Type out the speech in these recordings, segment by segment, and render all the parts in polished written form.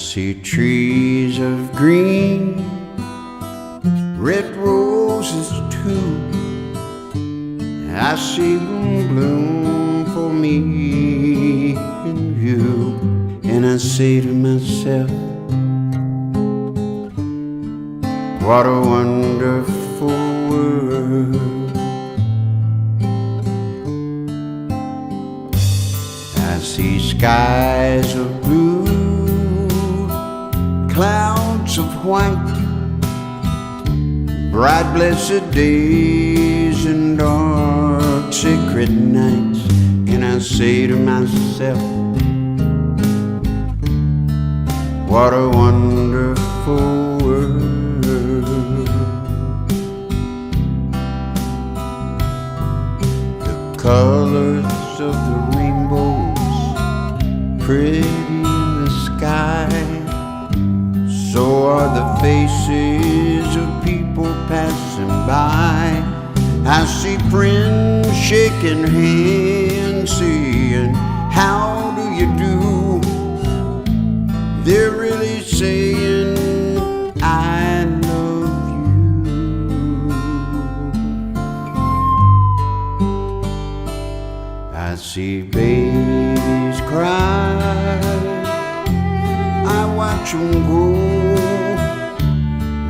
see trees of green, red roses too. I see them bloom for me and you. And I say to myself, what a wonderful world. I see skies of blue, clouds of white, bright blessed days and dark sacred nights. And I say to myself, what a wonderful world. The colors of the rainbows, pretty in the sky, so are the faces of people passing by. I see friends shaking hands, saying, how do you do? They're really saying, I love you. I see babies cry, I watch them grow.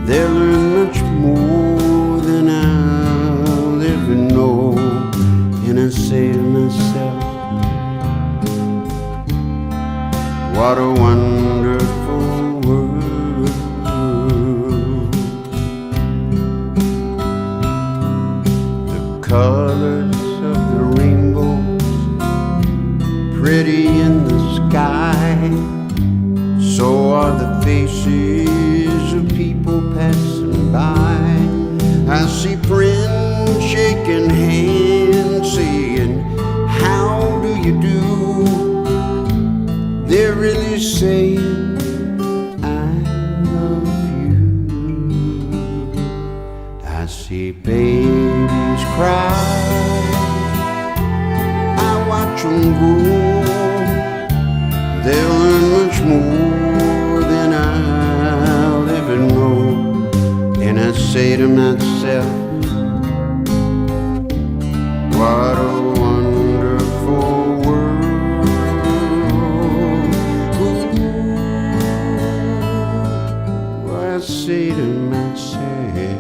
They learn much more than I'll ever know. And I say to myself, what a wonderful world. The colors of the rainbows, pretty in the sky, so are the faces of people passing by. I see friends shaking hands, saying, how do you do? They're really saying, I love you. I see babies cry, I watch them grow. They'll learn much more than I'll ever know. And I say to myself, what a wonderful world. I say to myself,